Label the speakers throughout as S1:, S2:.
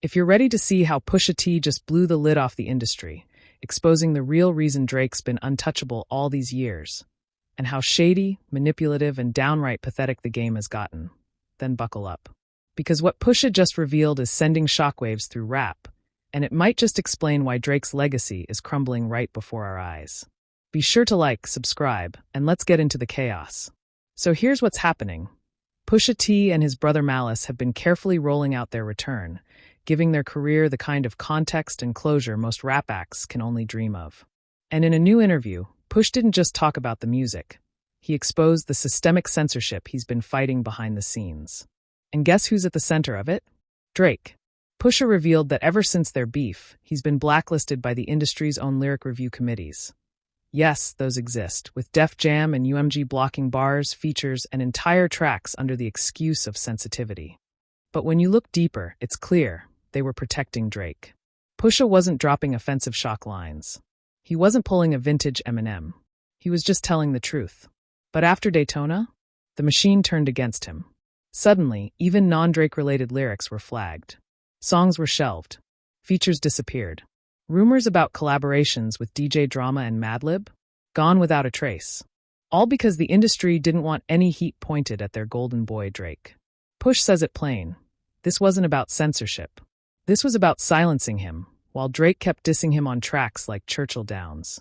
S1: If you're ready to see how Pusha T just blew the lid off the industry, exposing the real reason Drake's been untouchable all these years, and how shady, manipulative, and downright pathetic the game has gotten, then buckle up. Because what Pusha just revealed is sending shockwaves through rap, and it might just explain why Drake's legacy is crumbling right before our eyes. Be sure to like, subscribe, and let's get into the chaos. So here's what's happening. Pusha T and his brother Malice have been carefully rolling out their return, giving their career the kind of context and closure most rap acts can only dream of. And in a new interview, Push didn't just talk about the music. He exposed the systemic censorship he's been fighting behind the scenes. And guess who's at the center of it? Drake. Pusha revealed that ever since their beef, he's been blacklisted by the industry's own lyric review committees. Yes, those exist, with Def Jam and UMG blocking bars, features, and entire tracks under the excuse of sensitivity. But when you look deeper, it's clear they were protecting Drake. Pusha wasn't dropping offensive shock lines. He wasn't pulling a vintage Eminem. He was just telling the truth. But after Daytona, the machine turned against him. Suddenly, even non-Drake-related lyrics were flagged. Songs were shelved. Features disappeared. Rumors about collaborations with DJ Drama and Madlib? Gone without a trace. All because the industry didn't want any heat pointed at their golden boy Drake. Push says it plain. This wasn't about censorship. This was about silencing him, while Drake kept dissing him on tracks like Churchill Downs,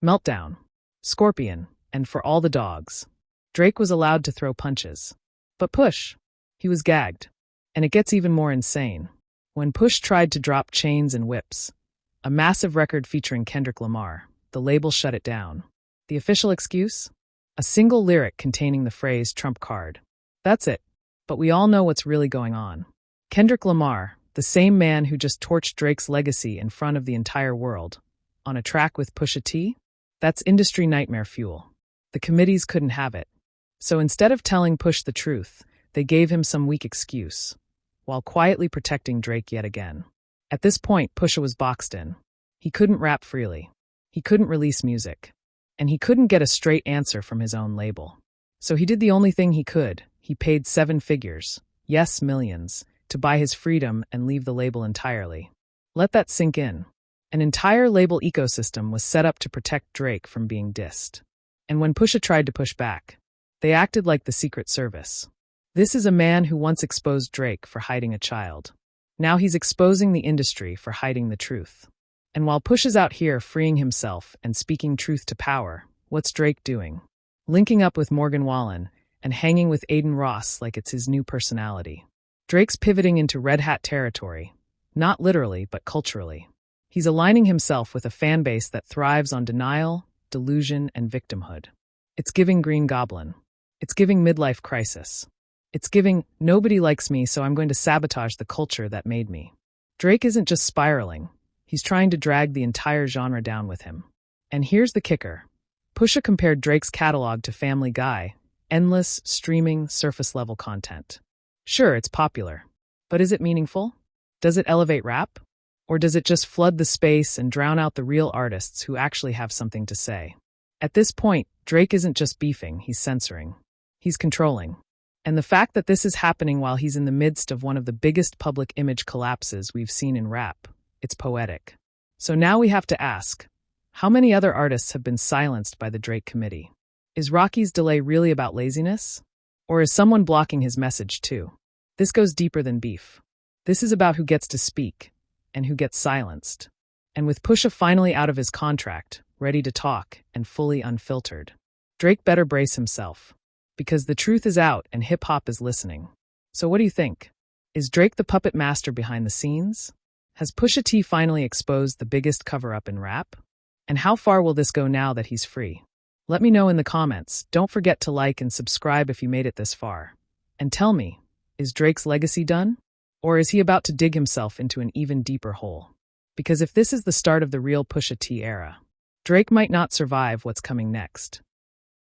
S1: Meltdown, Scorpion, and For All the Dogs. Drake was allowed to throw punches. But Push, he was gagged. And it gets even more insane. When Push tried to drop Chains and Whips, a massive record featuring Kendrick Lamar, the label shut it down. The official excuse? A single lyric containing the phrase trump card. That's it. But we all know what's really going on. Kendrick Lamar, the same man who just torched Drake's legacy in front of the entire world, on a track with Pusha T? That's industry nightmare fuel. The committees couldn't have it. So instead of telling Push the truth, they gave him some weak excuse, while quietly protecting Drake yet again. At this point, Pusha was boxed in. He couldn't rap freely. He couldn't release music. And he couldn't get a straight answer from his own label. So he did the only thing he could. He paid 7 figures, yes, millions, to buy his freedom and leave the label entirely. Let that sink in. An entire label ecosystem was set up to protect Drake from being dissed. And when Pusha tried to push back, they acted like the Secret Service. This is a man who once exposed Drake for hiding a child. Now he's exposing the industry for hiding the truth. And while Push is out here freeing himself and speaking truth to power, what's Drake doing? Linking up with Morgan Wallen and hanging with Aiden Ross like it's his new personality. Drake's pivoting into Red Hat territory, not literally, but culturally. He's aligning himself with a fan base that thrives on denial, delusion, and victimhood. It's giving Green Goblin. It's giving midlife crisis. It's giving, nobody likes me, so I'm going to sabotage the culture that made me. Drake isn't just spiraling. He's trying to drag the entire genre down with him. And here's the kicker. Pusha compared Drake's catalog to Family Guy, endless, streaming, surface-level content. Sure, it's popular. But is it meaningful? Does it elevate rap? Or does it just flood the space and drown out the real artists who actually have something to say? At this point, Drake isn't just beefing, he's censoring. He's controlling. And the fact that this is happening while he's in the midst of one of the biggest public image collapses we've seen in rap, it's poetic. So now we have to ask, how many other artists have been silenced by the Drake committee? Is Rocky's delay really about laziness? Or is someone blocking his message too? This goes deeper than beef. This is about who gets to speak and who gets silenced. And with Pusha finally out of his contract, ready to talk, and fully unfiltered, Drake better brace himself. Because the truth is out and hip-hop is listening. So what do you think? Is Drake the puppet master behind the scenes? Has Pusha T finally exposed the biggest cover-up in rap? And how far will this go now that he's free? Let me know in the comments. Don't forget to like and subscribe if you made it this far. And tell me, is Drake's legacy done? Or is he about to dig himself into an even deeper hole? Because if this is the start of the real Pusha T era, Drake might not survive what's coming next.